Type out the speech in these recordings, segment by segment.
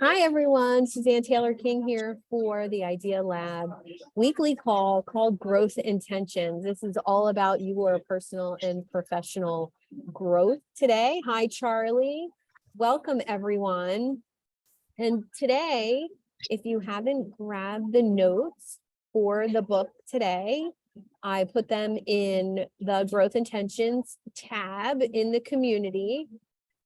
Hi, everyone. Suzanne Taylor King here for the Idea Lab weekly call called Growth Intentions. This is all about your personal and professional growth today. Hi, Charlie. Welcome, everyone. And today, if you haven't grabbed the notes for the book today, I put them in the Growth Intentions tab in the community.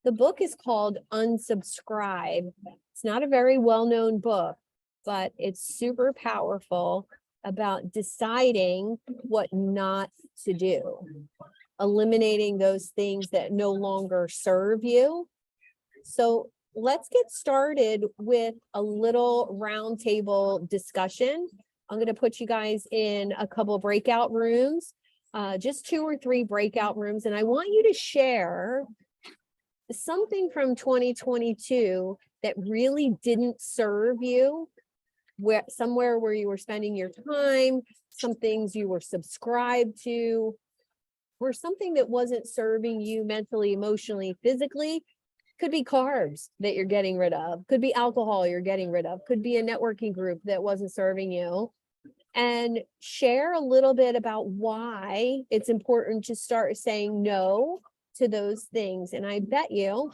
The book is called Unsubscribe. It's not a very well-known book, but it's super powerful about deciding what not to do, eliminating those things that no longer serve you. So let's get started with a little roundtable discussion. I'm going to put you guys in a couple breakout rooms, just 2 or 3 breakout rooms, and I want you to share something from 2022 that really didn't serve you, where somewhere where you were spending your time, some things you were subscribed to, or something that wasn't serving you mentally, emotionally, physically. Could be carbs that you're getting rid of, could be alcohol you're getting rid of, could be a networking group that wasn't serving you. And share a little bit about why it's important to start saying no to those things. And I bet you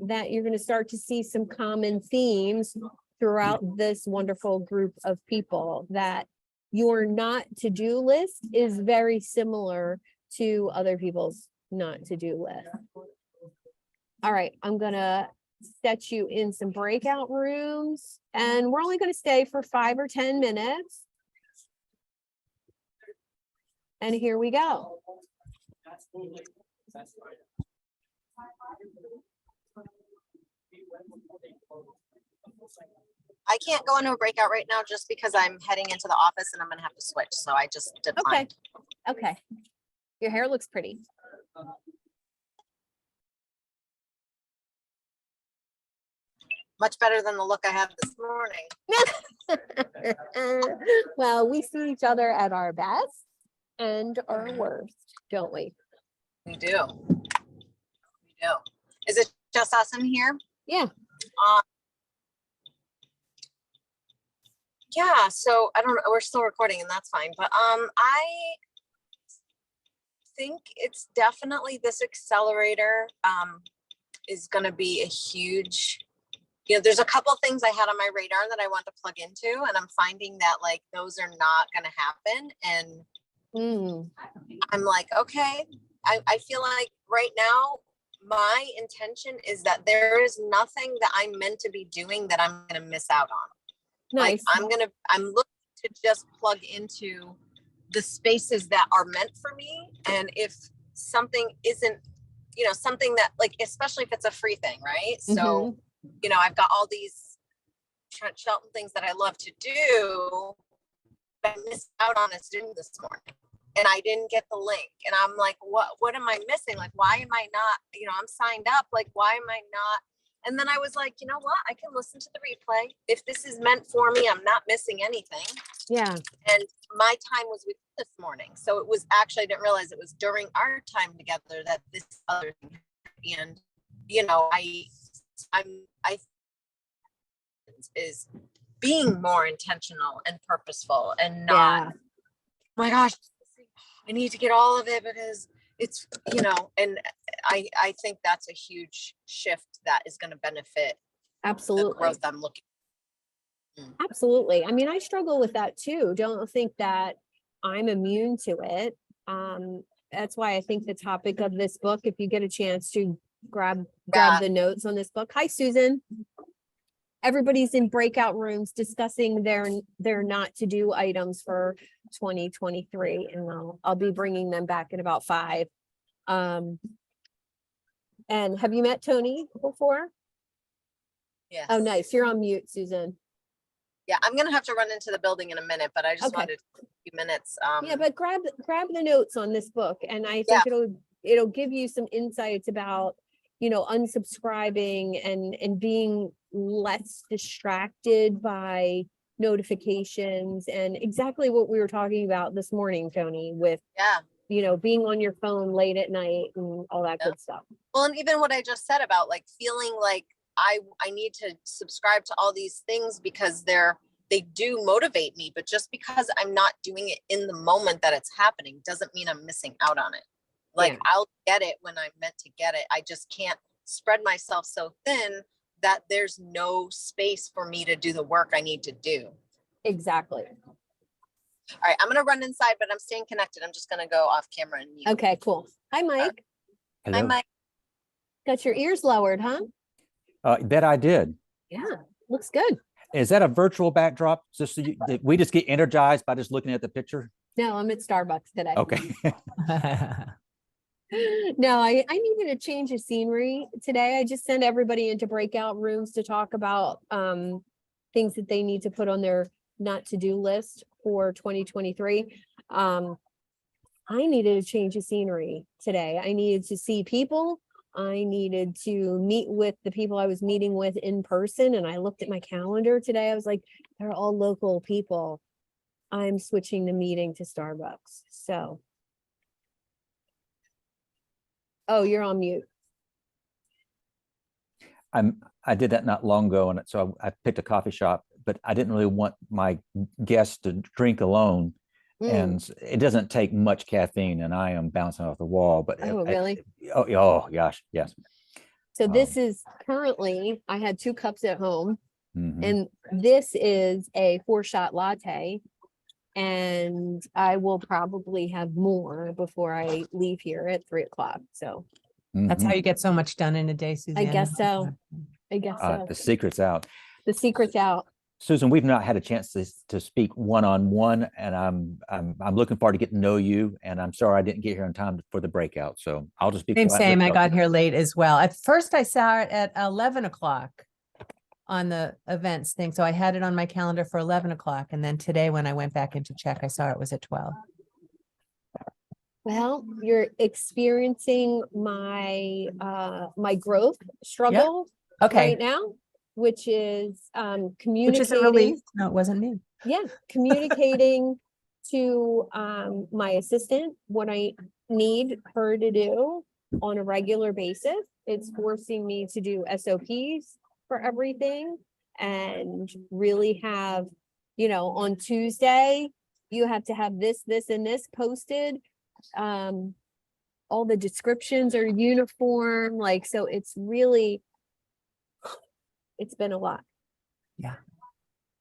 that you're going to start to see some common themes throughout this wonderful group of people, that your not to-do list is very similar to other people's not to-do list. All right, I'm going to set you in some breakout rooms, and we're only going to stay for 5 or 10 minutes. And here we go. I can't go into a breakout right now just because I'm heading into the office and I'm going to have to switch. So I just declined. Okay. Your hair looks pretty. Much better than the look I had this morning. Well, we see each other at our best and our worst, don't we? We do. We do. Is it just us in here? Yeah. Yeah, so I don't know, we're still recording and that's fine, but I think it's definitely this accelerator is going to be a huge, there's a couple things I had on my radar that I want to plug into, and I'm finding that like those are not going to happen. And I'm like, okay, I feel like right now my intention is that there is nothing that I'm meant to be doing that I'm going to miss out on. Nice. Like I'm looking to just plug into the spaces that are meant for me. And if something isn't, something that like, especially if it's a free thing, right? So, I've got all these Trent Shelton things that I love to do, but I missed out on a Zoom this morning and I didn't get the link. And I'm like, what am I missing? Like, why am I not, I'm signed up. Like, why am I not? And then I was like, you know what? I can listen to the replay. If this is meant for me, I'm not missing anything. Yeah. And my time was with this morning. So it was actually, I didn't realize it was during our time together that this other thing happened. And, I is being more intentional and purposeful and not, oh my gosh, I need to get all of it because it's, and I think that's a huge shift that is going to benefit absolutely the growth I'm looking for. Absolutely. I mean, I struggle with that too. Don't think that I'm immune to it. That's why I think the topic of this book, if you get a chance to grab the notes on this book. Hi, Susan. Everybody's in breakout rooms discussing their not to do items for 2023, and I'll be bringing them back in about 5. And have you met Tony before? Yes. Oh, nice. You're on mute, Susan. Yeah, I'm gonna have to run into the building in a minute, but I just wanted a few minutes. Yeah, but grab the notes on this book, and I think it'll give you some insights about unsubscribing and being less distracted by notifications, and exactly what we were talking about this morning, Tony, with being on your phone late at night and all that good stuff. Well, and even what I just said about like feeling like I need to subscribe to all these things because they do motivate me, but just because I'm not doing it in the moment that it's happening doesn't mean I'm missing out on it. Like, Yeah. I'll get it when I'm meant to get it. I just can't spread myself so thin that there's no space for me to do the work I need to do. Exactly. All right, I'm gonna run inside, but I'm staying connected. I'm just gonna go off camera and mute. Okay, cool. Hi, Mike. Hello. I might. Got your ears lowered, huh? That I did. Yeah, looks good. Is that a virtual backdrop? Just so did we just get energized by just looking at the picture? No, I'm at Starbucks today. Okay. No, I needed a change of scenery today. I just sent everybody into breakout rooms to talk about things that they need to put on their not to-do list for 2023. I needed a change of scenery today. I needed to see people. I needed to meet with the people I was meeting with in person. And I looked at my calendar today. I was like, they're all local people. I'm switching the meeting to Starbucks. So. Oh, you're on mute. I did that not long ago, and so I picked a coffee shop, but I didn't really want my guests to drink alone. And it doesn't take much caffeine, and I am bouncing off the wall. But Oh, really? Oh gosh, yes. So this is currently, I had 2 cups at home, Mhm. and this is a 4-shot latte. And I will probably have more before I leave here at 3 o'clock. So That's how Mhm. you get so much done in a day, Suzanne. I guess so. I guess so. The secret's out. The secret's out. Susan, we've not had a chance to speak one-on-one, and I'm looking forward to getting to know you. And I'm sorry I didn't get here on time for the breakout, so I'll just be quiet. Same. I got here late as well. At first, I saw it at 11 o'clock on the events thing, so I had it on my calendar for 11 o'clock. And then today, when I went back in to check, I saw it was at 12. Well, you're experiencing my my growth struggle Okay, right now, which is which is a relief. communicating. No, it wasn't me. Yeah, communicating to my assistant what I need her to do on a regular basis. It's forcing me to do SOPs for everything and really have, on Tuesday, you have to have this, and this posted. All the descriptions are uniform, so it's been a lot. Yeah.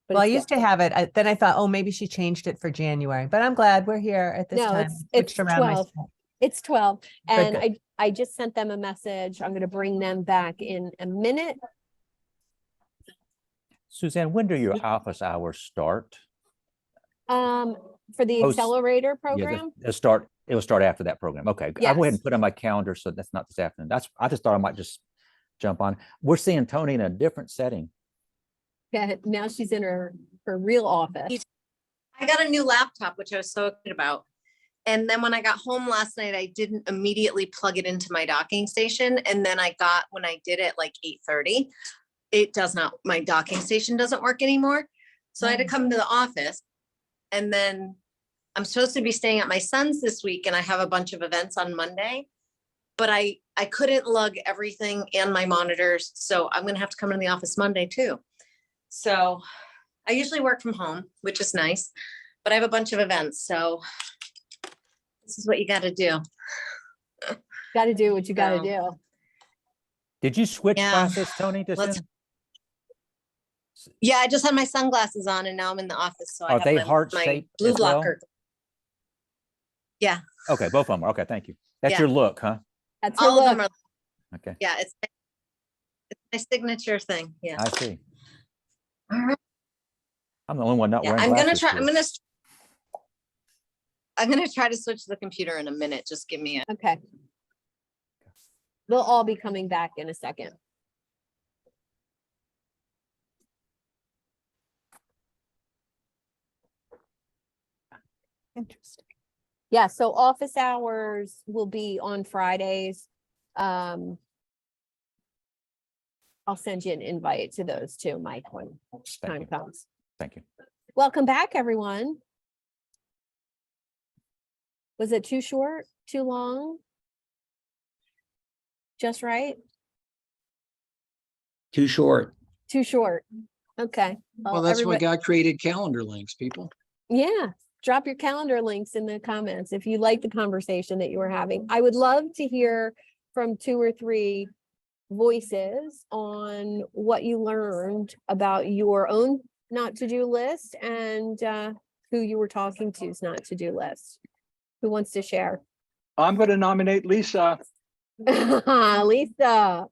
But Well, I it's used to have it. Then I thought, oh, maybe she changed it for January, but I'm glad we're here at this No, time. it's Switched around my 12. schedule. It's 12, and good. I just sent them a message. I'm going to bring them back in a minute. Suzanne, when do your office hours start? For the Oh, accelerator Yeah, program. it will start after that program. Okay. I'll go ahead Yes. and put it on my calendar, so that's not this afternoon. I just thought I might just jump on. We're seeing Tony in a different setting. Yeah, now she's in her real office. I got a new laptop, which I was so excited about. And then when I got home last night, I didn't immediately plug it into my docking station. And then when I did it like 8:30, my docking station doesn't work anymore. So I had to come to the office, and then I'm supposed to be staying at my son's this week, and I have a bunch of events on Monday, but I couldn't lug everything and my monitors. So I'm going to have to come to the office Monday too. So I usually work from home, which is nice, but I have a bunch of events. So this is what you got to do. Got to do what you got to So, do. Did you switch Yeah. classes, Tony? Yeah, I just had my sunglasses on, and now I'm in the office. So I Are have they my heart-shaped blue as well? blocker. Yeah, Okay, both of them. Okay, thank you. That's Yeah. your look, huh? That's her all of look. them are. Okay, Yeah, it's my signature thing. Yeah. I see. All right. I'm the only one not Yeah, wearing I'm gonna glasses try. here. I'm gonna try to switch the computer in a minute. Just give me a. Okay. They'll all be coming back in a second. Interesting. Yeah, so office hours will be on Fridays. I'll send you an invite to those too, Mike, when Thank time you. comes. Thank you. Welcome back, everyone. Was it too short, too long? Just right? Too short. Too short. Okay. Well, that's why everybody- God created calendar links, people. Yeah, drop your calendar links in the comments if you like the conversation that you were having. I would love to hear from 2 or 3 voices on what you learned about your own not to-do list and who you were talking to's not to-do list. Who wants to share? I'm going to nominate Lisa. Lisa.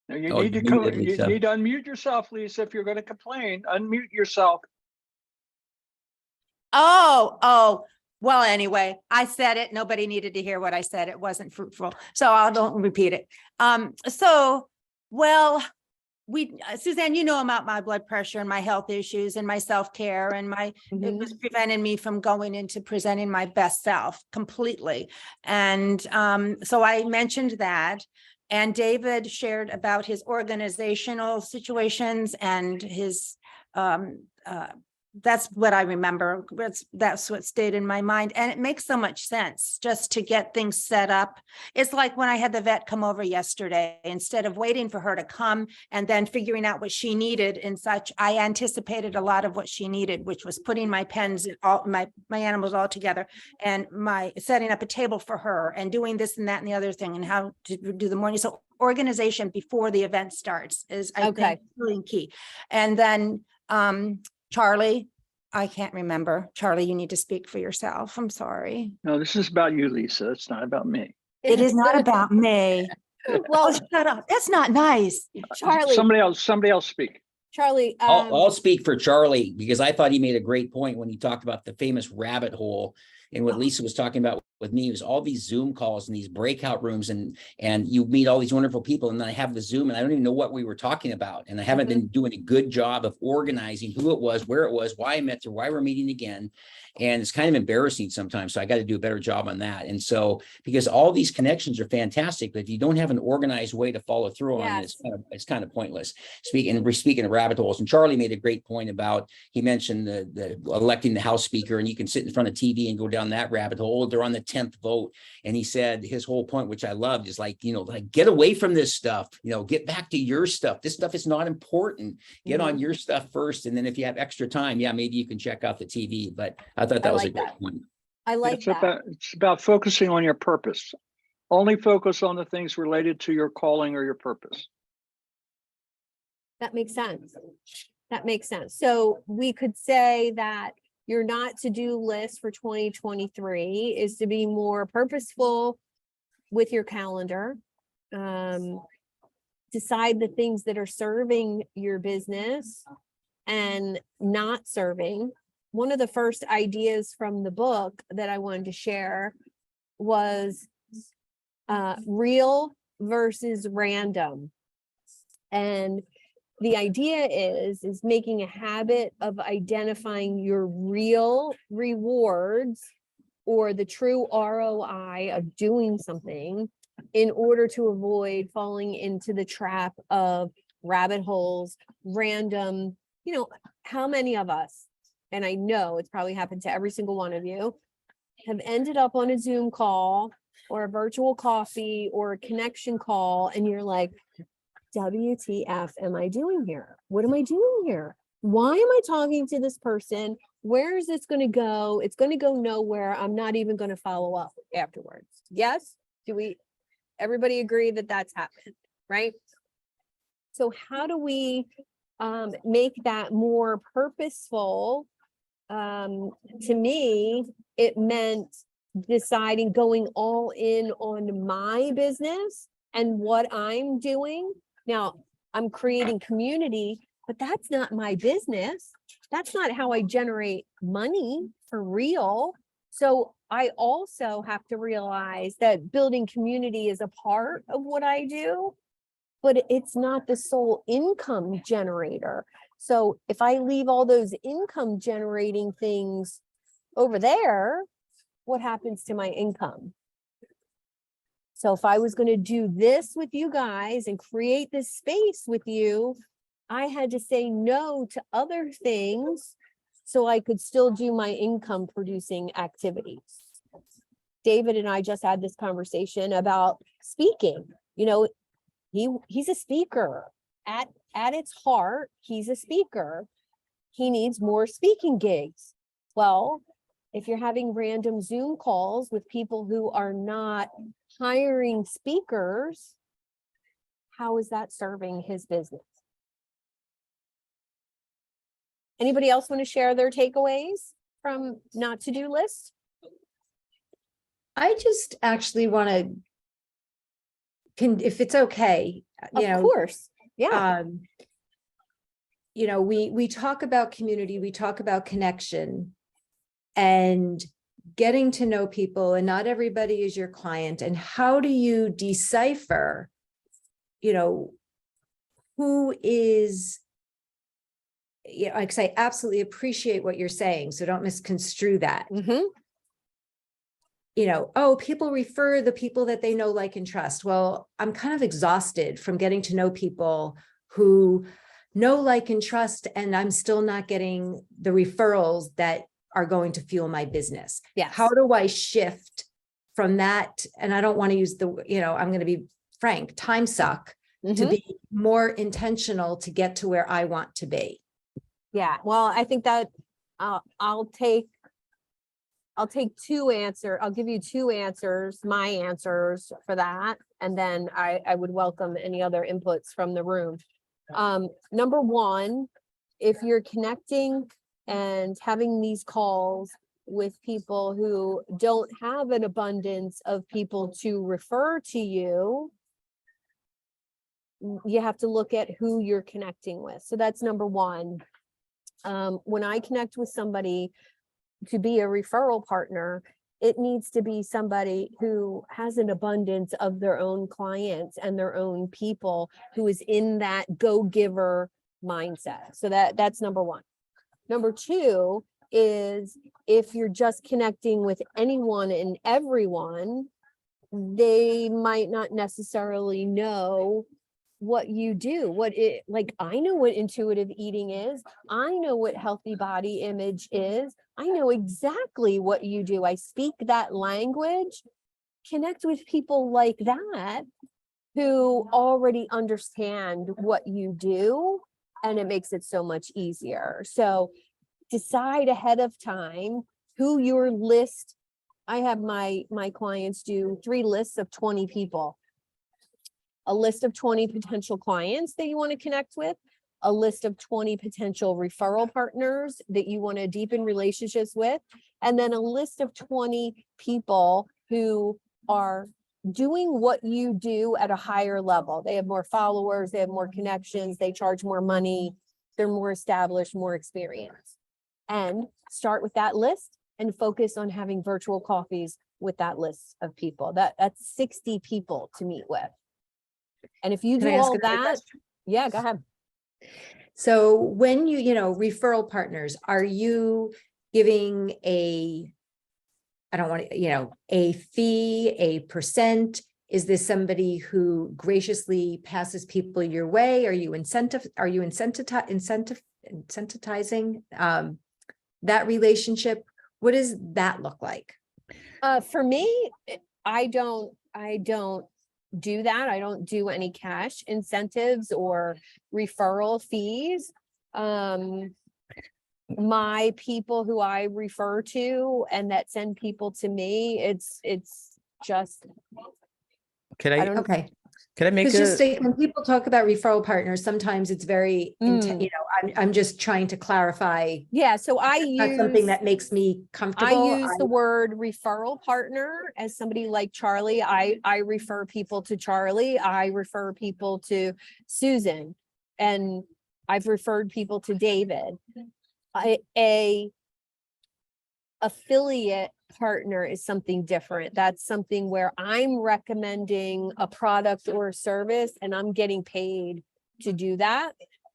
Now, you Oh, need to you muted, you Lisa. need to unmute yourself, Lisa, if you're going to complain. Unmute yourself. Oh, well, anyway, I said it. Nobody needed to hear what I said. It wasn't fruitful. So I don't repeat it. Suzanne, you know about my blood pressure and my health issues and my self-care and it Mhm. was preventing me from going into presenting my best self completely. And so I mentioned that. And David shared about his organizational situations and his that's what I remember. That's what stayed in my mind. And it makes so much sense just to get things set up. It's like when I had the vet come over yesterday, instead of waiting for her to come and then figuring out what she needed and such, I anticipated a lot of what she needed, which was putting my pens, all my animals all together and setting up a table for her and doing this and that and the other thing and how to do the morning. So organization before the event starts is, I think, really key. And then, Charlie, I can't remember. Charlie, you need to speak for yourself. I'm sorry. No, this is about you, Lisa. It's not about me. It is not about me. Well, Oh, shut up. That's not nice. Charlie, Somebody else speak. Charlie, I'll speak for Charlie because I thought he made a great point when he talked about the famous rabbit hole. And what Lisa was talking about with me was all these Zoom calls and these breakout rooms and you meet all these wonderful people. And then I have the Zoom and I don't even know what we were talking about. And I haven't been doing a good job of organizing who it was, where it was, why I met her, why we're meeting again. And it's kind of embarrassing sometimes. So I got to do a better job on that. And so, because all these connections are fantastic, but if you don't have an organized way to follow through on it, it's kind of pointless. Speaking of rabbit holes, and Charlie made a great point about, he mentioned the electing the House Speaker, and you can sit in front of TV and go down that rabbit hole. They're on the 10th vote. And he said his whole point, which I loved, is like, get away from this stuff, get back to your stuff. This stuff is not important. Get on your stuff first. And then if you have extra time, maybe you can check out the TV. But I thought that was a great point. I like that. It's about focusing on your purpose. Only focus on the things related to your calling or your purpose. That makes sense. That makes sense. So we could say that your not to-do list for 2023 is to be more purposeful with your calendar. Decide the things that are serving your business and not serving. One of the first ideas from the book that I wanted to share was real versus random. And the idea is making a habit of identifying your real rewards or the true ROI of doing something in order to avoid falling into the trap of rabbit holes, random, how many of us, and I know it's probably happened to every single one of you, have ended up on a Zoom call or a virtual coffee or a connection call, and you're like, WTF am I doing here? What am I doing here? Why am I talking to this person? Where is this going to go? It's going to go nowhere. I'm not even going to follow up afterwards. Yes? Everybody agree that that's happened, right? So how do we make that more purposeful? To me, it meant deciding going all in on my business and what I'm doing. Now, I'm creating community, but that's not my business. That's not how I generate money for real. So I also have to realize that building community is a part of what I do, but it's not the sole income generator. So if I leave all those income generating things over there, what happens to my income? So if I was going to do this with you guys and create this space with you, I had to say no to other things so I could still do my income producing activities. David and I just had this conversation about speaking. he's a speaker. At its heart, he's a speaker. He needs more speaking gigs. Well, if you're having random Zoom calls with people who are not hiring speakers, how is that serving his business? Anybody else want to share their takeaways from not to-do list? I just actually want to, if it's okay, Of course. Yeah. We talk about community, we talk about connection and getting to know people, and not everybody is your client. And how do you decipher, who is, because I absolutely appreciate what you're saying, so don't misconstrue that. Mm-hmm. People refer the people that they know, like, and trust. Well, I'm kind of exhausted from getting to know people who know, like, and trust, and I'm still not getting the referrals that are going to fuel my business. Yes. How do I shift from that? And I don't want to use I'm going to be frank, time suck, to be more intentional to get to where I want to be. Yeah. Well, I think that I'll give you two answers, my answers for that. And then I would welcome any other inputs from the room. Number one, if you're connecting and having these calls with people who don't have an abundance of people to refer to you, you have to look at who you're connecting with. So that's number one. When I connect with somebody to be a referral partner, it needs to be somebody who has an abundance of their own clients and their own people, who is in that go-giver mindset. So that's number one. Number two is, if you're just connecting with anyone and everyone, they might not necessarily know what you do, I know what intuitive eating is. I know what healthy body image is. I know exactly what you do. I speak that language. Connect with people like that who already understand what you do, and it makes it so much easier. So decide ahead of time who your list. I have my clients do 3 lists of 20 people. A list of 20 potential clients that you want to connect with, a list of 20 potential referral partners that you want to deepen relationships with, and then a list of 20 people who are doing what you do at a higher level. They have more followers, they have more connections, they charge more money, they're more established, more experienced. And start with that list and focus on having virtual coffees with that list of people. That's 60 people to meet with. And if you do all that, yeah, go ahead. So when referral partners, are you giving a fee, a percent? Is this somebody who graciously passes people your way? Are you incentivizing that relationship? What does that look like? For me, I don't do that. I don't do any cash incentives or referral fees. My people who I refer to and that send people to me, it's just. Okay. Can I make Because just like when people talk about referral partners, sometimes it's very, I'm just trying to clarify. Yeah, so I use something that makes me comfortable. I use the word referral partner as somebody like Charlie. I refer people to Charlie. I refer people to Susan, and I've referred people to David. A affiliate partner is something different. That's something where I'm recommending a product or a service and I'm getting paid to do that.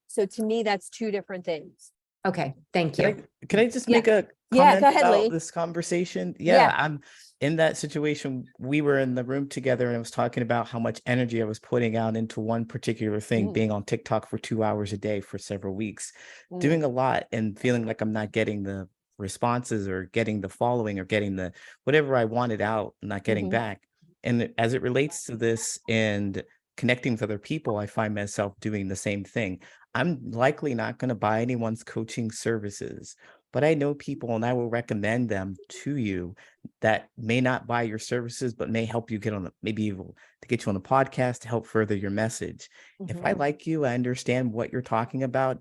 So to me, that's 2 different things. Okay, thank you. Can I just make a comment go ahead, about Lee. This conversation? Yeah, I'm in that situation. We were in the room together and I was talking about how much energy I was putting out into one particular thing, being on TikTok for 2 hours a day for several weeks, doing a lot and feeling like I'm not getting the responses or getting the following or getting the whatever I wanted out, not getting back. And as it relates to this and connecting with other people, I find myself doing the same thing. I'm likely not going to buy anyone's coaching services, but I know people and I will recommend them to you that may not buy your services, but may help you get on the, maybe even to get you on the podcast to help further your message. If I like you, I understand what you're talking about.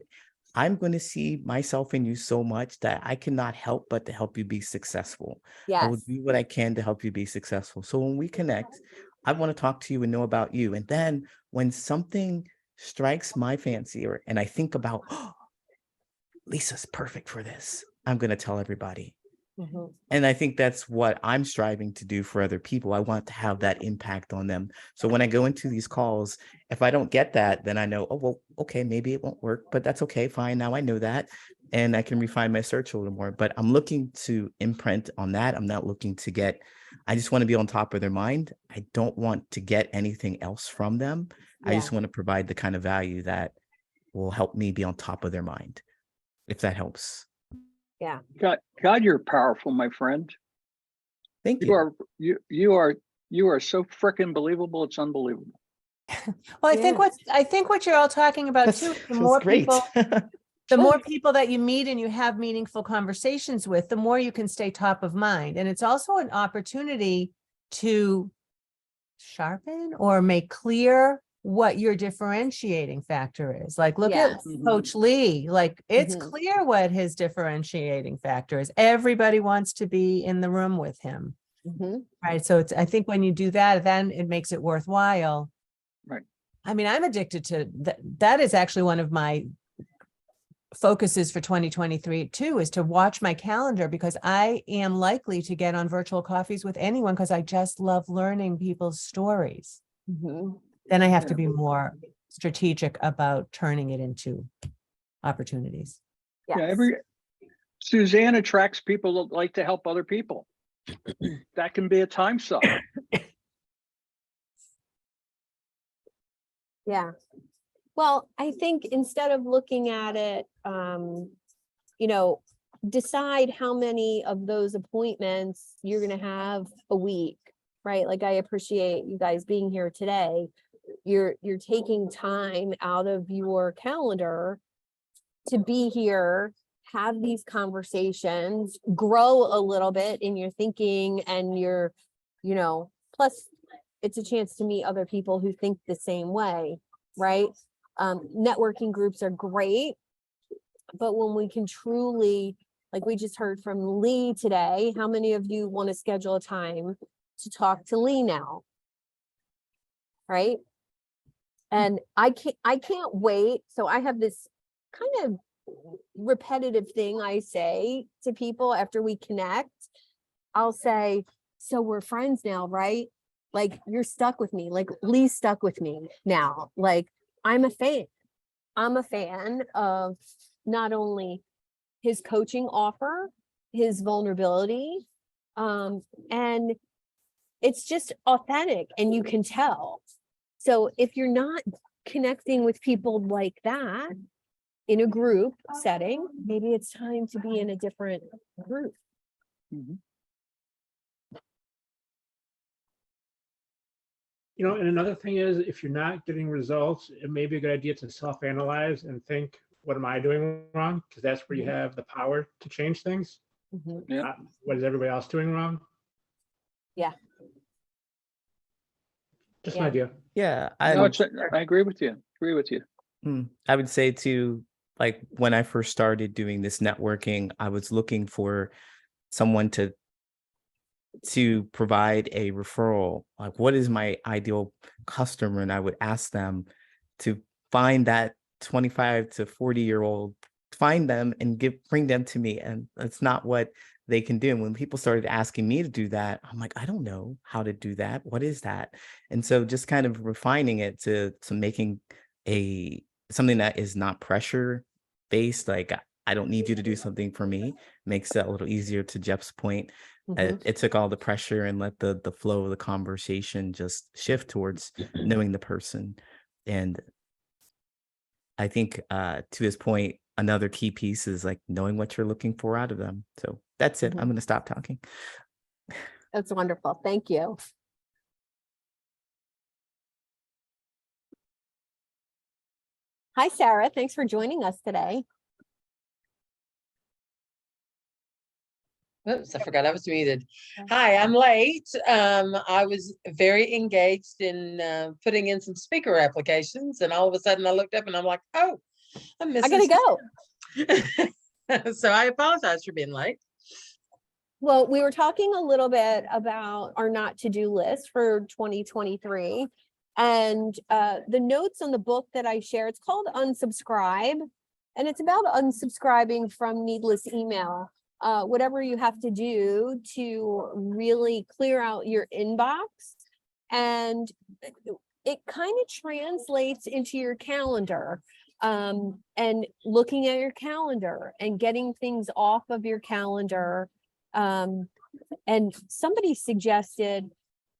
I'm going to see myself in you so much that I cannot help but to help you be successful. I will Yes. do what I can to help you be successful. So when we connect, I want to talk to you and know about you. And then when something strikes my fancy and I think about, oh, Lisa's perfect for this, I'm going to tell everybody. Mhm. And I think that's what I'm striving to do for other people. I want to have that impact on them. So when I go into these calls, if I don't get that, then I know, oh, well, okay, maybe it won't work, but that's okay. Fine. Now I know that. And I can refine my search a little more. But I'm looking to imprint on that. I'm not looking to get, I just want to be on top of their mind. I don't want to get anything else from them. I Yeah. just want to provide the kind of value that will help me be on top of their mind, if that helps. Yeah. God, you're powerful, my friend. Thank You you. are you are so freaking believable. It's unbelievable. Well, Yeah. I think what you're all talking about too, That the feels more great. people, the more people that you meet and you have meaningful conversations with, the more you can stay top of mind. And it's also an opportunity to sharpen or make clear what your differentiating factor is. Like, look at Yes. Coach Lee, like it's Mhm. clear what his differentiating factor is. Everybody wants to be in the room with him. Mhm. Right. So it's, I think when you do that, then it makes it worthwhile. Right. I mean, I'm addicted to that. That is actually one of my focuses for 2023 too, is to watch my calendar, because I am likely to get on virtual coffees with anyone because I just love learning people's stories. Mhm. Then I have to Yeah. be more strategic about turning it into opportunities. Yeah. Yes. Suzanne attracts people that like to help other people. That can be a time suck. Yeah. Well, I think instead of looking at it, decide how many of those appointments you're going to have a week, right? Like, I appreciate you guys being here today. You're taking time out of your calendar to be here, have these conversations, grow a little bit in your thinking and your, plus it's a chance to meet other people who think the same way, right? Networking groups are great, but when we can truly, like we just heard from Lee today, how many of you want to schedule a time to talk to Lee now? Right? And I can't wait. So I have this kind of repetitive thing I say to people after we connect. I'll say, so we're friends now, right? Like, you're stuck with me. Like, Lee's stuck with me now. Like, I'm a fan. I'm a fan of not only his coaching offer, his vulnerability, and it's just authentic and you can tell. So if you're not connecting with people like that in a group setting, maybe it's time to be in a different group. Mhm. And another thing is, if you're not getting results, it may be a good idea to self-analyze and think, what am I doing wrong? Because that's where you have the power to change things. Mhm. Yeah. Not what is everybody else doing wrong? Yeah. Just Yeah. an idea. Yeah, No, I agree with you. I would say too, like when I first started doing this networking, I was looking for someone to provide a referral. Like, what is my ideal customer? And I would ask them to find that 25 to 40-year-old, find them and bring them to me. And that's not what they can do. And when people started asking me to do that, I'm like, I don't know how to do that. What is that? And so just kind of refining it to making something that is not pressure based. Like, I don't need you to do something for me, makes that a little easier. To Jeff's point, Mhm. it took all the pressure and let the flow of the conversation just shift towards knowing the person. And I think to his point, another key piece is like knowing what you're looking for out of them. So that's it. Mhm. I'm going to stop talking. That's wonderful. Thank you. Hi, Sarah. Thanks for joining us today. Oops, I forgot I was muted. Hi, I'm late. I was very engaged in putting in some speaker applications, and all of a sudden I looked up and I'm like, oh, I'm I missing. gotta go. So I apologize for being late. Well, we were talking a little bit about our not to-do list for 2023. And the notes on the book that I share, it's called Unsubscribe. And it's about unsubscribing from needless email. Whatever you have to do to really clear out your inbox. And it kind of translates into your calendar. And looking at your calendar and getting things off of your calendar. And somebody suggested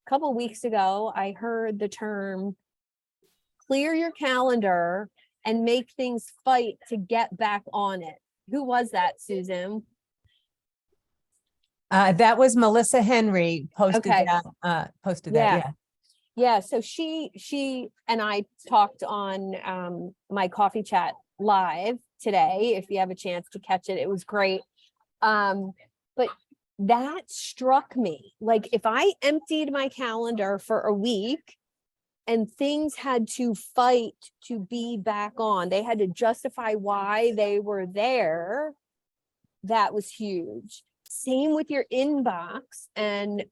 a couple weeks ago, I heard the term clear your calendar and make things fight to get back on it. Who was that, Susan? That was Melissa Henry posted Okay. that, yeah. Yeah, so she and I talked on my coffee chat live today. If you have a chance to catch it, it was great. But that struck me. Like if I emptied my calendar for a week and things had to fight to be back on, they had to justify why they were there. That was huge. Same with your inbox. And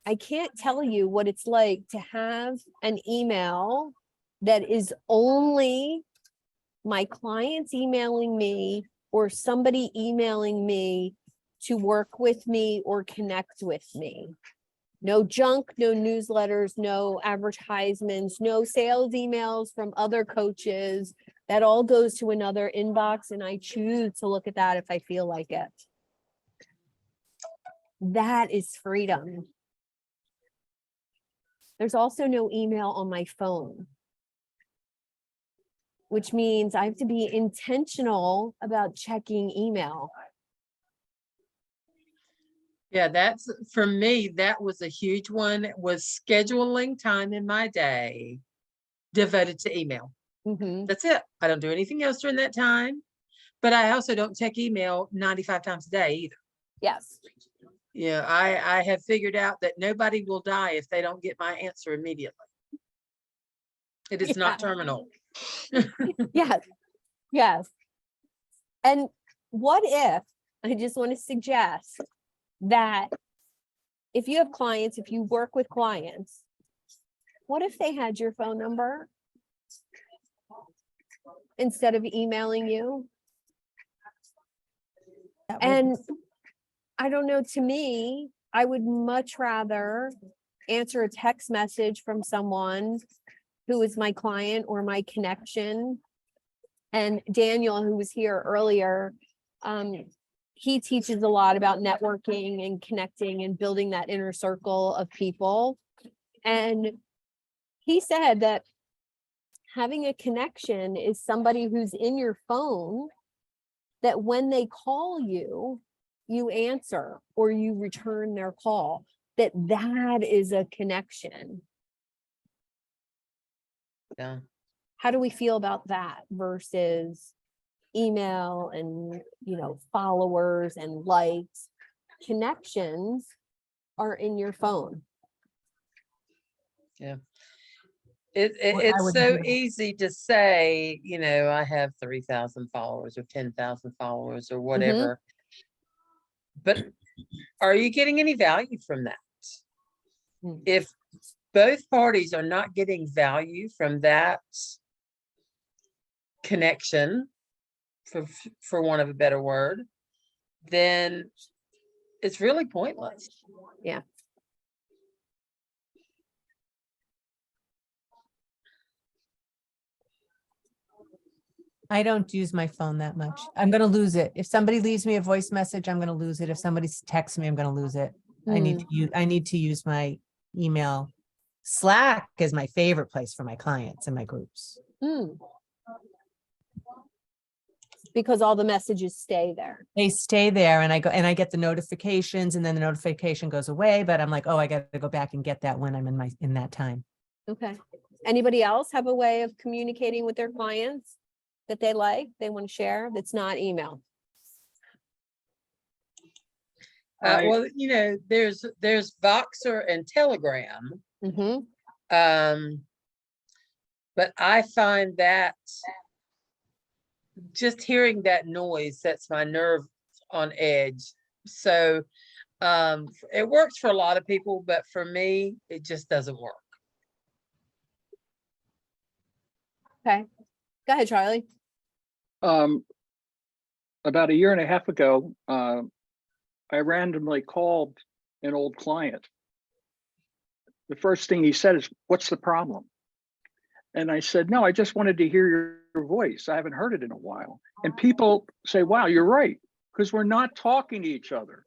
I can't tell you what it's like to have an email that is only my clients emailing me or somebody emailing me to work with me or connect with me. No junk, no newsletters, no advertisements, no sales emails from other coaches. That all goes to another inbox, and I choose to look at that if I feel like it. That is freedom. There's also no email on my phone, which means I have to be intentional about checking email. Yeah, that's for me, that was a huge one, was scheduling time in my day devoted to email. Mm-hmm. That's it. I don't do anything else during that time, but I also don't check email 95 times a day either. Yes. Yeah, I have figured out that nobody will die if they don't get my answer immediately. It is not terminal. Yes. Yes. And what if, I just want to suggest that if you have clients, if you work with clients, what if they had your phone number instead of emailing you? And I don't know, to me, I would much rather answer a text message from someone who is my client or my connection. And Daniel, who was here earlier, he teaches a lot about networking and connecting and building that inner circle of people. And he said that having a connection is somebody who's in your phone, that when they call you, you answer or you return their call, that is a connection. Yeah. How do we feel about that versus email and, followers and likes? Connections are in your phone. Yeah. I It's would so agree. easy to say, I have 3,000 followers or 10,000 followers or whatever. But are you getting any value from that? If both parties are not getting value from that connection, for want of a better word, then it's really pointless. Yeah. I don't use my phone that much. I'm going to lose it. If somebody leaves me a voice message, I'm going to lose it. If somebody texts me, I'm going to lose it. I need to use my email. Slack is my favorite place for my clients and my groups. Because all the messages stay there. They stay there, and I get the notifications, and then the notification goes away, but I'm like, oh, I got to go back and get that when I'm in that time. Okay. Anybody else have a way of communicating with their clients that they want to share that's not email? Well, there's Voxer and Telegram. Mm-hmm. But I find that just hearing that noise sets my nerve on edge. So it works for a lot of people, but for me, it just doesn't work. Okay. Go ahead, Charlie. About a year and a half ago, I randomly called an old client. The first thing he said is, "What's the problem?" And I said, "No, I just wanted to hear your voice. I haven't heard it in a while." And people say, "Wow, you're right," because we're not talking to each other.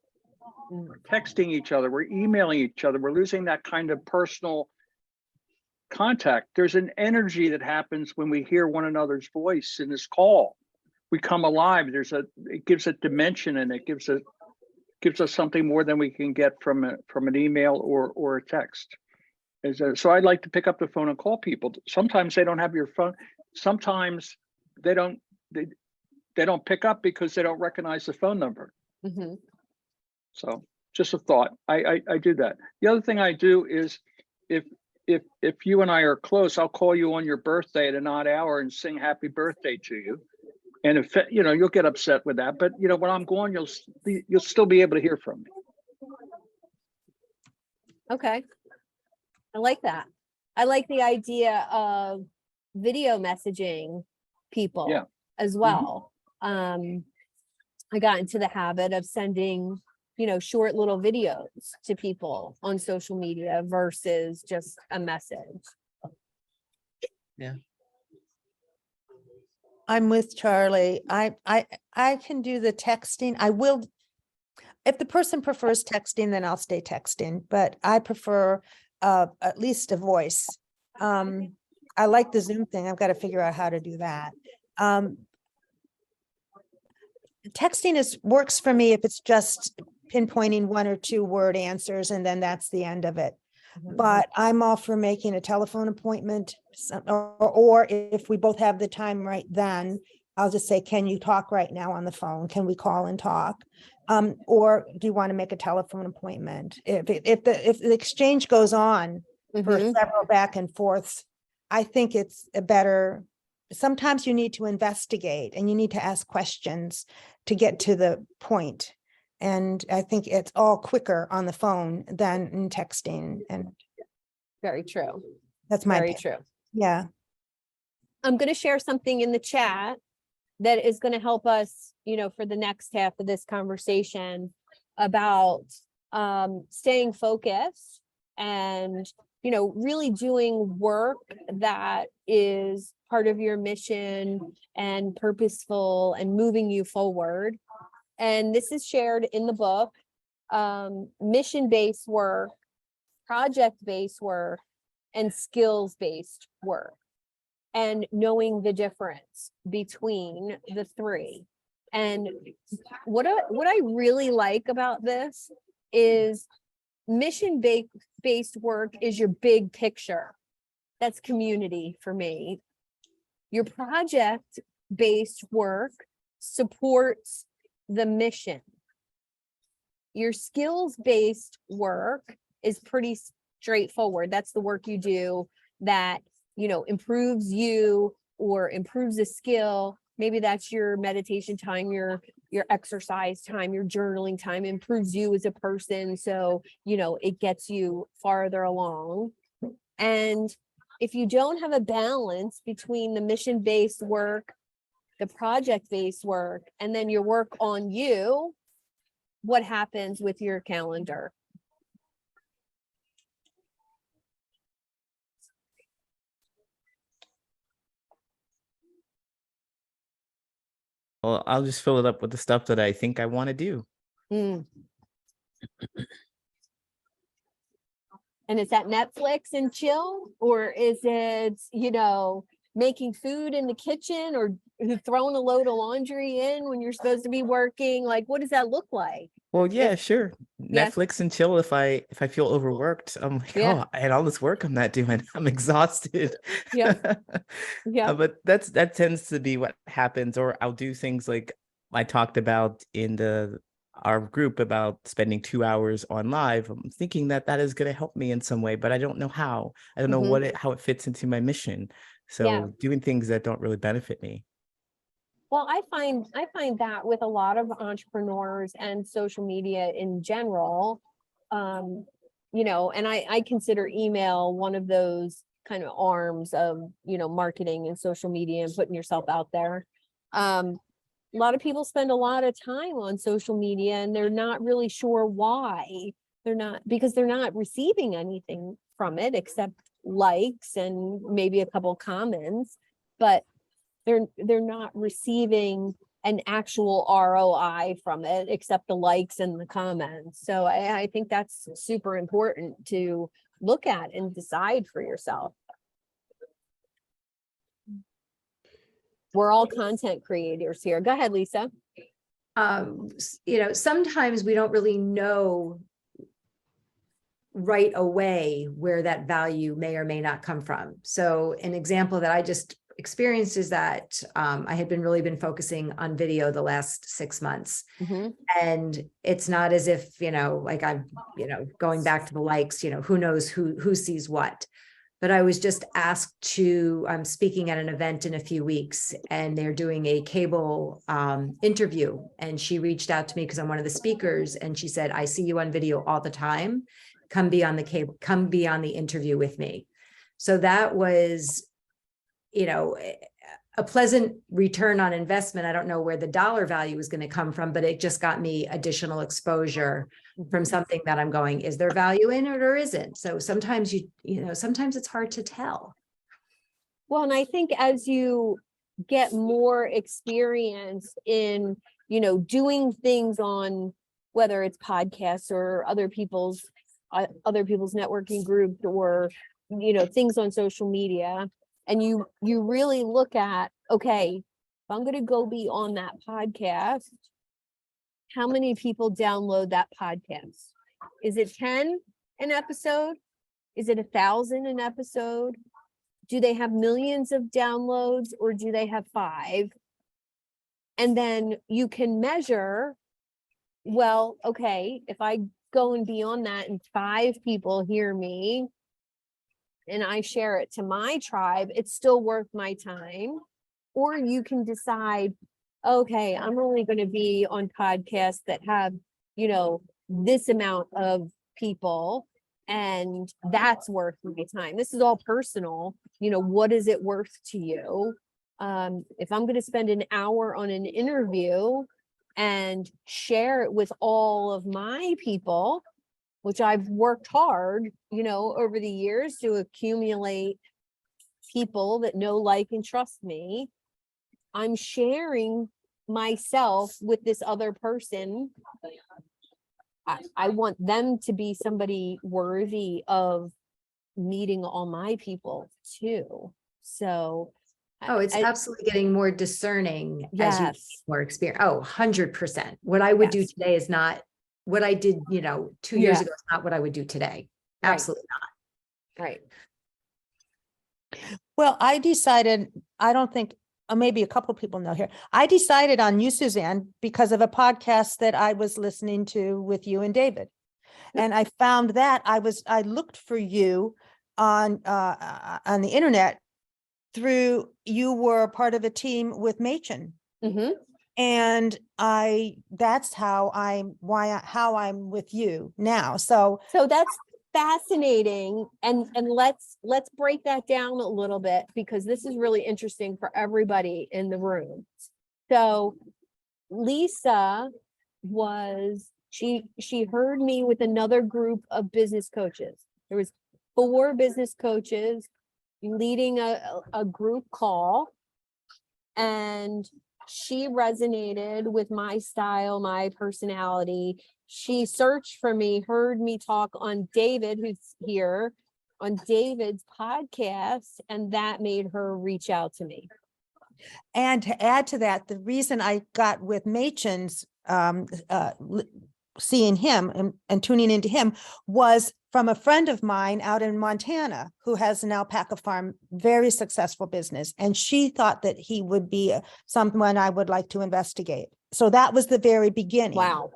We're texting each other, we're emailing each other, we're losing that kind of personal contact. There's an energy that happens when we hear one another's voice in this call. We come alive. It gives a dimension, and it gives us something more than we can get from an email or a text. So I'd like to pick up the phone and call people. Sometimes they don't have your phone. Sometimes they don't pick up because they don't recognize the phone number. Mm-hmm. So just a thought. I do that. The other thing I do is if you and I are close, I'll call you on your birthday at an odd hour and sing happy birthday to you. And if you'll get upset with that, but when I'm gone, you'll still be able to hear from me. Okay. I like that. I like the idea of video messaging people as well. I got into the habit of sending, short little videos to people on social media versus just a message. Yeah. I'm with Charlie. I can do the texting. I will, if the person prefers texting, then I'll stay texting, but I prefer at least a voice. I like the Zoom thing. I've got to figure out how to do that. Texting works for me if it's just pinpointing 1 or 2 word answers, and then that's the end of it. But I'm all for making a telephone appointment, or if we both have the time right then, I'll just say, "Can you talk right now on the phone? Can we call and talk?" Or do you want to make a telephone appointment? If the exchange goes on for several back and forths, I think it's a better. Sometimes you need to investigate and you need to ask questions to get to the point. And I think it's all quicker on the phone than in texting. And very true. That's my very opinion. true. Yeah. I'm going to share something in the chat that is going to help us, for the next half of this conversation about staying focused and, really doing work that is part of your mission and purposeful and moving you forward. And this is shared in the book, mission-based work, project-based work, and skills-based work, and knowing the difference between the three. And what I really like about this is mission-based work is your big picture. That's community for me. Your project-based work supports the mission. Your skills-based work is pretty straightforward. That's the work you do that, improves you or improves a skill. Maybe that's your meditation time, your exercise time, your journaling time, improves you as a person. So, it gets you farther along. And if you don't have a balance between the mission-based work, the project-based work, and then your work on you, what happens with your calendar? Well, I'll just fill it up with the stuff that I think I want to do. And is that Netflix and chill, or is it, making food in the kitchen, or throwing a load of laundry in when you're supposed to be working? Like, what does that look like? Well, yeah, sure. Yeah. Netflix and chill if I feel overworked. I'm like, Yeah. oh, and all this work I'm not doing. I'm exhausted. Yeah. Yeah. But that tends to be what happens. Or I'll do things like I talked about in our group about spending 2 hours on live. I'm thinking that is going to help me in some way, but I don't know how. I don't know how it fits into my mission. Yeah. So doing things that don't really benefit me. Well, I find that with a lot of entrepreneurs and social media in general, and I consider email one of those kind of arms of, marketing and social media and putting yourself out there. A lot of people spend a lot of time on social media and they're not really sure why. Because they're not receiving anything from it except likes and maybe a couple comments, but they're not receiving an actual ROI from it except the likes and the comments. So I think that's super important to look at and decide for yourself. We're all content creators here. Go ahead, Lisa. Sometimes we don't really know right away where that value may or may not come from. So an example that I just experienced is that I had really been focusing on video the last 6 months. And it's not as if, like I'm, going back to the likes, who knows who sees what. But I was just asked I'm speaking at an event in a few weeks and they're doing a cable interview. And she reached out to me because I'm one of the speakers. And she said, I see you on video all the time. Come be on the interview with me. So that was, a pleasant return on investment. I don't know where the dollar value is going to come from, but it just got me additional exposure from something that I'm going, is there value in it or isn't? So sometimes sometimes it's hard to tell. Well, and I think as you get more experience in, doing things on whether it's podcasts or other people's networking groups or, things on social media, and you really look at, okay, if I'm going to go be on that podcast, how many people download that podcast? Is it 10 an episode? Is it 1,000 an episode? Do they have millions of downloads or do they have 5? And then you can measure, well, okay, if I go and be on that and 5 people hear me and I share it to my tribe, it's still worth my time. Or you can decide, okay, I'm only going to be on podcasts that have, this amount of people, and that's worth my time. This is all personal. What is it worth to you? If I'm going to spend an hour on an interview and share it with all of my people, which I've worked hard, over the years to accumulate people that know, like, and trust me, I'm sharing myself with this other person. I want them to be somebody worthy of meeting all my people too. So it's absolutely getting more discerning as you yes. get more experience. 100%. What I would do Yes. today is not what I did, 2 years ago is not what I would do today. Right. Absolutely not. Right. Well, I decided, I don't think, maybe a couple people know here. I decided on you, Suzanne, because of a podcast that I was listening to with you and David. And I found that I looked for you on the internet through, you were part of a team with Machen. And that's how I'm with you now. So that's fascinating. And let's break that down a little bit, because this is really interesting for everybody in the room. So Lisa she heard me with another group of business coaches. There was 4 business coaches leading a group call, and she resonated with my style, my personality. She searched for me, heard me talk on David, who's here, on David's podcast, and that made her reach out to me. And to add to that, the reason I got with Machen's seeing him and tuning into him was from a friend of mine out in Montana who has an alpaca farm, very successful business. And she thought that he would be someone I would like to investigate. So that was the very beginning. Wow.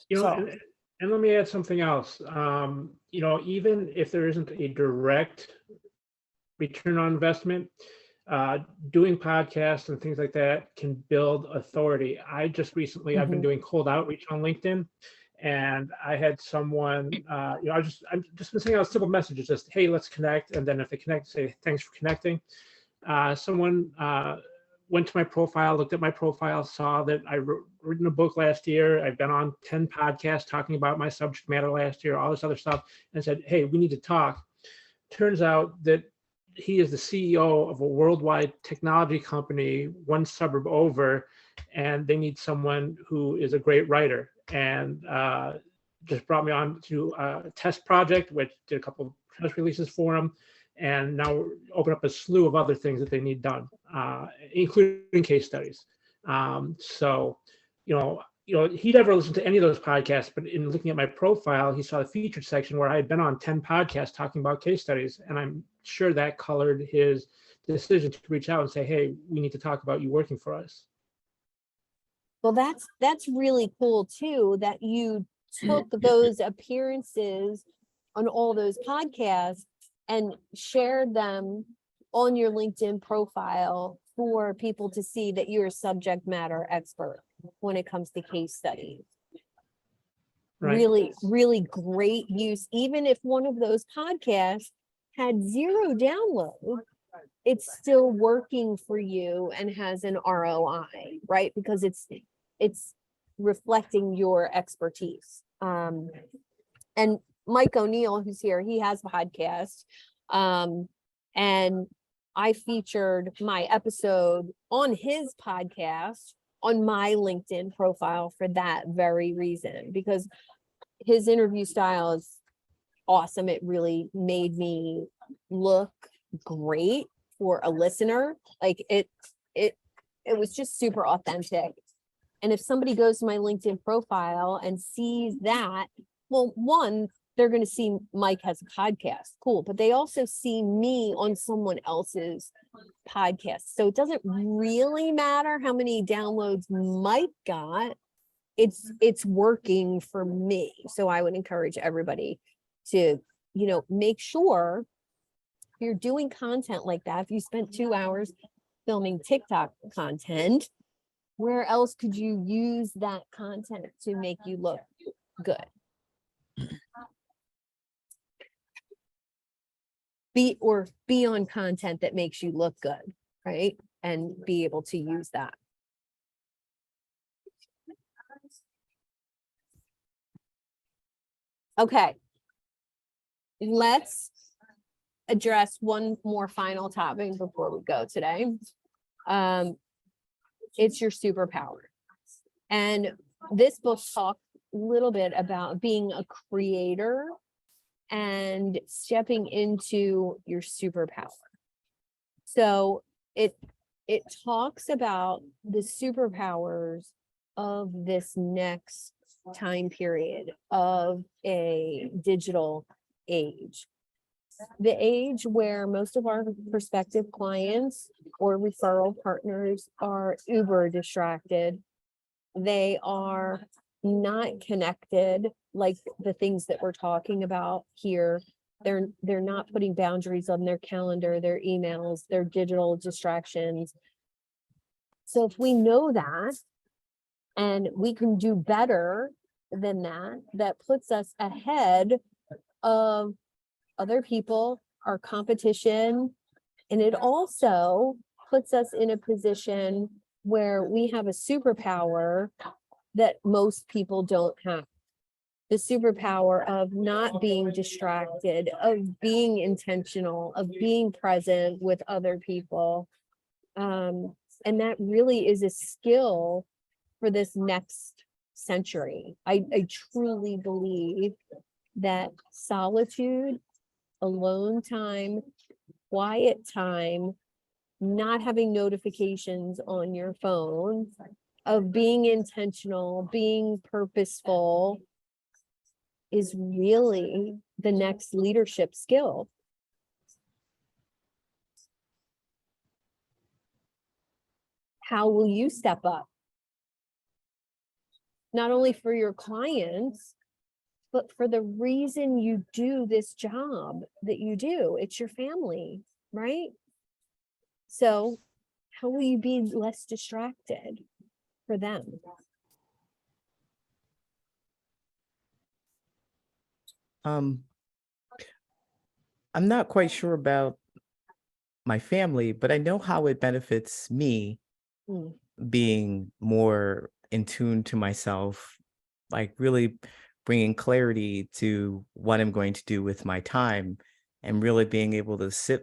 You know, So- and let me add something else. You know, even if there isn't a direct return on investment, doing podcasts and things like that can build authority. I just recently, I've been doing cold outreach on LinkedIn, and I had someone, you know, I'm just been sending out simple messages, just, hey, let's connect. And then if they connect, say, thanks for connecting. Someone went to my profile, looked at my profile, saw that I written a book last year. I've been on 10 podcasts talking about my subject matter last year, all this other stuff, and said, hey, we need to talk. Turns out that he is the CEO of a worldwide technology company, one suburb over, and they need someone who is a great writer. And just brought me on to a test project, which did a couple of press releases for him. And now open up a slew of other things that they need done, including case studies. So, you know, he never listened to any of those podcasts, but in looking at my profile, he saw the featured section where I had been on 10 podcasts talking about case studies. And I'm sure that colored his decision to reach out and say, hey, we need to talk about you working for us. Well, that's really cool too, that you took those appearances on all those podcasts and shared them on your LinkedIn profile for people to see that you're a subject matter expert when it comes to case studies. Right. Really, really great use. Even if one of those podcasts had 0 downloads, it's still working for you and has an ROI, right? Because it's reflecting your expertise. And Mike O'Neill, who's here, he has a podcast. And I featured my episode on his podcast on my LinkedIn profile for that very reason, because his interview style is awesome. It really made me look great for a listener. Like it was just super authentic. And if somebody goes to my LinkedIn profile and sees that, well, one, they're going to see Mike has a podcast. Cool. But they also see me on someone else's podcast. So it doesn't really matter how many downloads Mike got. It's working for me. So I would encourage everybody to, you know, make sure you're doing content like that. If you spent 2 hours filming TikTok content, where else could you use that content to make you look good? Be on content that makes you look good, right? And be able to use that. Okay. Let's address one more final topic before we go today. It's your superpower. And this book talks a little bit about being a creator and stepping into your superpower. So it talks about the superpowers of this next time period of a digital age. The age where most of our prospective clients or referral partners are uber distracted. They are not connected, like the things that we're talking about here. They're not putting boundaries on their calendar, their emails, their digital distractions. So if we know that, and we can do better than that, that puts us ahead of other people, our competition, and it also puts us in a position where we have a superpower that most people don't have. The superpower of not being distracted, of being intentional, of being present with other people. And that really is a skill for this next century. I truly believe that solitude, alone time, quiet time, not having notifications on your phone of being intentional, being purposeful is really the next leadership skill. How will you step up? Not only for your clients, but for the reason you do this job that you do. It's your family, right? So how will you be less distracted for them? I'm not quite sure about my family, but I know how it benefits me Mm. being more in tune to myself, like really bringing clarity to what I'm going to do with my time and really being able to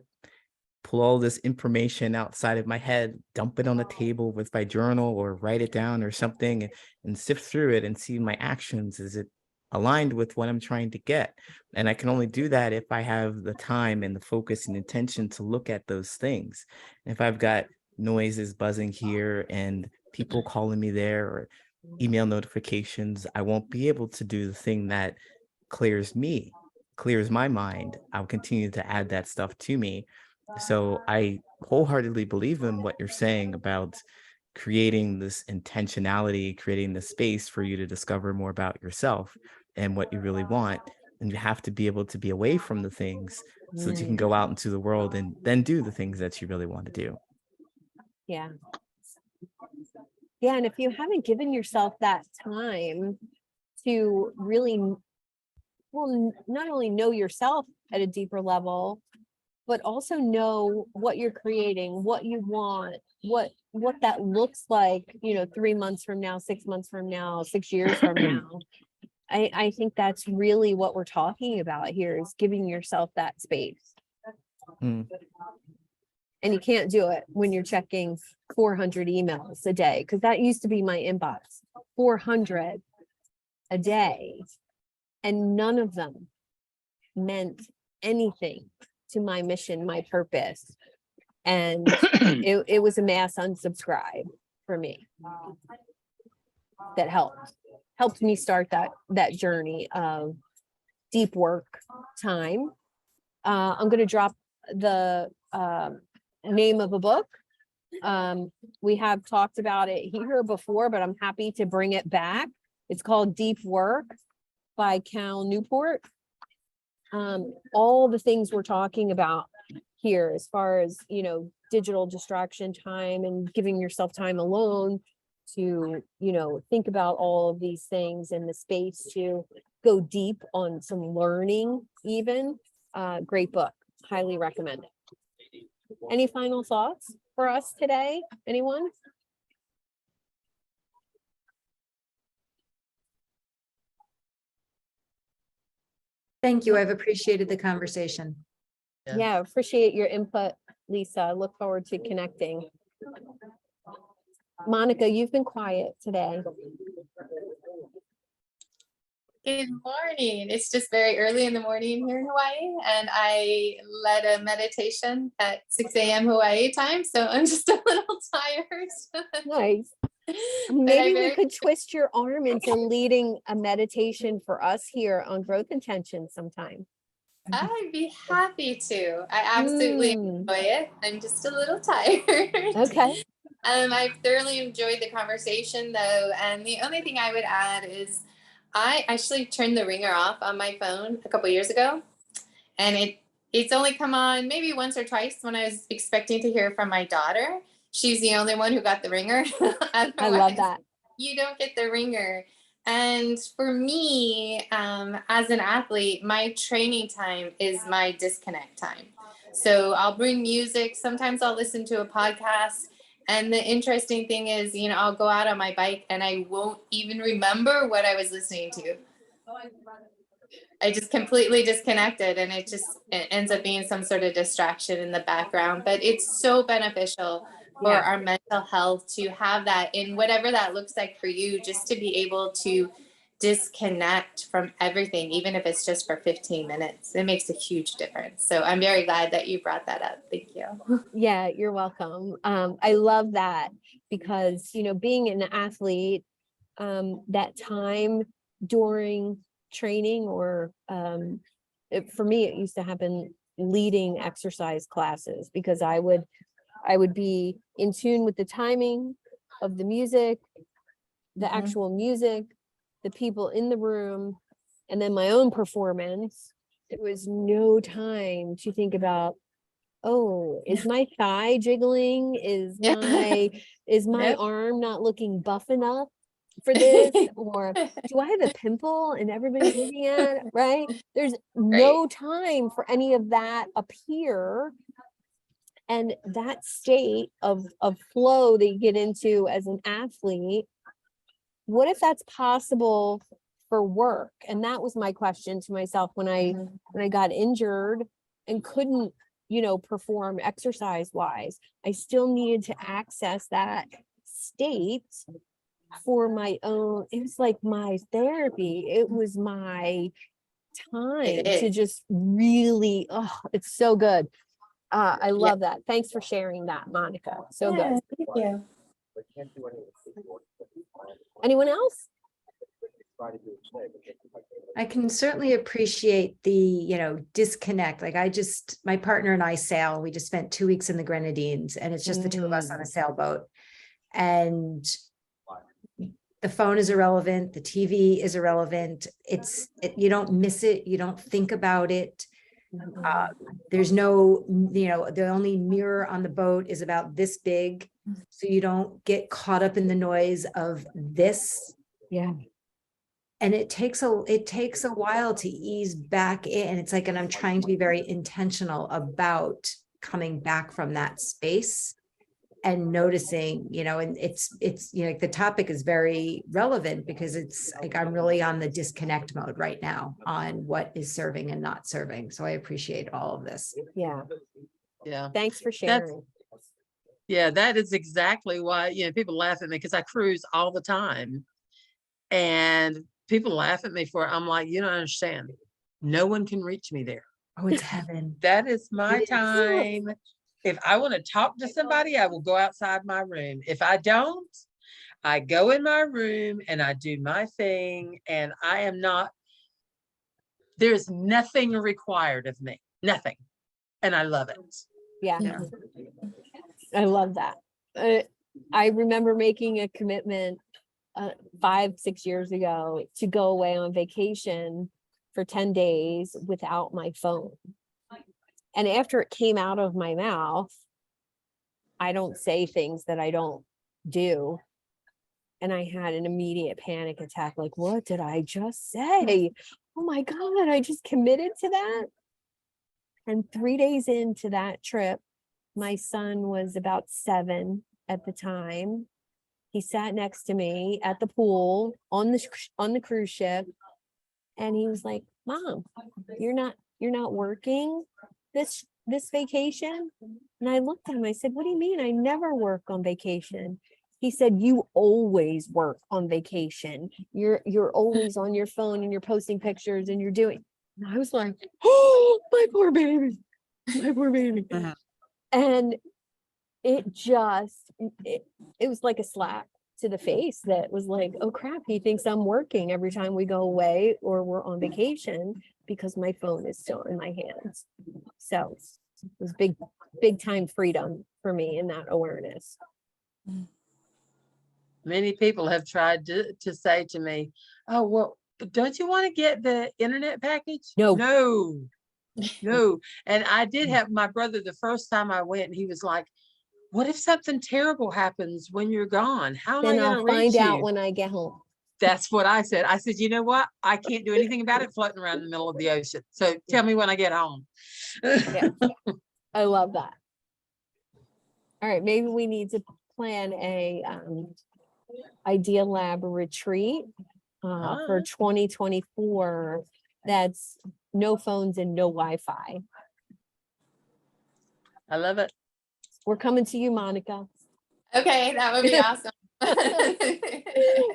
pull all this information outside of my head, dump it on the table with my journal or write it down or something and sift through it and see my actions. Is it aligned with what I'm trying to get? And I can only do that if I have the time and the focus and intention to look at those things. And if I've got noises buzzing here and people calling me there or email notifications, I won't be able to do the thing that clears my mind. I'll continue to add that stuff to me. So I wholeheartedly believe in what you're saying about creating this intentionality, creating the space for you to discover more about yourself and what you really want. And you have to be able to be away from the things so that you can go out into the world and then do the things that you really want to do. Yeah. Yeah. And if you haven't given yourself that time to really, well, not only know yourself at a deeper level, but also know what you're creating, what you want, what that looks like, 3 months from now, 6 months from now, 6 years from now. I think that's really what we're talking about here, is giving yourself that space. Mm. And you can't do it when you're checking 400 emails a day, because that used to be my inbox, 400 a day. And none of them meant anything to my mission, my purpose. And it was a mass unsubscribe for me. That helped me start that journey of deep work time. I'm going to drop the name of a book. We have talked about it here before, but I'm happy to bring it back. It's called Deep Work by Cal Newport. All the things we're talking about here, as far as, digital distraction time and giving yourself time alone to, think about all of these things, and the space to go deep on some learning even. Great book. Highly recommend it. Any final thoughts for us today? Anyone? Thank you. I've appreciated the conversation. Yeah, appreciate your input, Lisa. Look forward to connecting. Monica, you've been quiet today. Good morning. It's just very early in the morning here in Hawaii, and I led a meditation at 6 a.m. Hawaii time, so I'm just a little tired. Nice. But Maybe we could twist your arm into leading a meditation for us here on Growth Intention sometime. I'd be happy to. I absolutely enjoy it. I'm just a little tired. Okay. I've thoroughly enjoyed the conversation though, and the only thing I would add is I actually turned the ringer off on my phone a couple years ago, and it's only come on maybe once or twice when I was expecting to hear from my daughter. She's the only one who got the ringer. I love that. You don't get the ringer. And for me, as an athlete, my training time is my disconnect time. So I'll bring music. Sometimes I'll listen to a podcast. And the interesting thing is, I'll go out on my bike and I won't even remember what I was listening to. I just completely disconnected, and it ends up being some sort of distraction in the background. But it's so beneficial for our mental health to have that in whatever that looks like for you, just to be able to disconnect from everything, even if it's just for 15 minutes. It makes a huge difference. So I'm very glad that you brought that up. Thank you. Yeah, you're welcome. I love that because, you know, being an athlete, that time during training or for me, it used to happen leading exercise classes because I would be in tune with the timing of the music, the actual music, the people in the room, and then my own performance. There was no time to think about, oh, is my thigh jiggling? Is my Yep. arm not looking buff enough for this? Or do I have a pimple and everybody's looking at it, right? There's no time for any of that up here. And that state of flow that you get into as an athlete, what if that's possible for work? And that was my question to myself when I got injured and couldn't, you know, perform exercise wise. I still needed to access that state for my own. It was like my therapy. It was my time to just really, oh, it's so good. I love that. Thanks for sharing that, Monica. So good. Thank you. Anyone else? I can certainly appreciate the, you know, disconnect. Like my partner and I sail, we just spent 2 weeks in the Grenadines and it's just the two of us on a sailboat. And the phone is irrelevant. The TV is irrelevant. You don't miss it. You don't think about it. There's no, you know, the only mirror on the boat is about this big. So you don't get caught up in the noise of this. Yeah. And it takes a while to ease back in. It's like, and I'm trying to be very intentional about coming back from that space and noticing, you know, and it's, you know, like the topic is very relevant because it's like, I'm really on the disconnect mode right now on what is serving and not serving. So I appreciate all of this. Yeah. Yeah. Thanks for sharing. Yeah, that is exactly why, you know, people laugh at me because I cruise all the time. And people laugh at me for it. I'm like, you don't understand. No one can reach me there. Oh, it's heaven. That is my time. If I want to talk to somebody, I will go outside my room. If I don't, I go in my room and I do my thing. And I am not, there's nothing required of me. Nothing. And I love it. Yeah. I love that. I remember making a commitment 5-6 years ago to go away on vacation for 10 days without my phone. And after it came out of my mouth, I don't say things that I don't do. And I had an immediate panic attack. Like, what did I just say? Oh my God, I just committed to that. And 3 days into that trip, my son was about 7 at the time. He sat next to me at the pool on the cruise ship. And he was like, Mom, you're not working this vacation? And I looked at him, I said, what do you mean? I never work on vacation. He said, you always work on vacation. You're always on your phone and you're posting pictures and you're doing. And I was like, oh, my poor baby. My poor baby. And it was like a slap to the face that was like, oh crap, he thinks I'm working every time we go away or we're on vacation because my phone is still in my hands. So it was big time freedom for me in that awareness. Many people have tried to say to me, oh, well, don't you want to get the internet package? No. And I did have my brother, the first time I went, he was like, what if something terrible happens when you're gone? How am I going to reach you? Find out when I get home. That's what I said. I said, you know what? I can't do anything about it floating around in the middle of the ocean. So tell me when I get home. Yeah. I love that. All right. Maybe we need to plan a Idea Lab retreat for 2024. That's no phones and no Wi-Fi. I love it. We're coming to you, Monica. Okay, that would be awesome.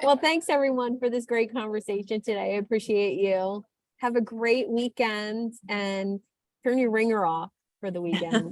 Well, thanks everyone for this great conversation today. I appreciate you. Have a great weekend and turn your ringer off for the weekend.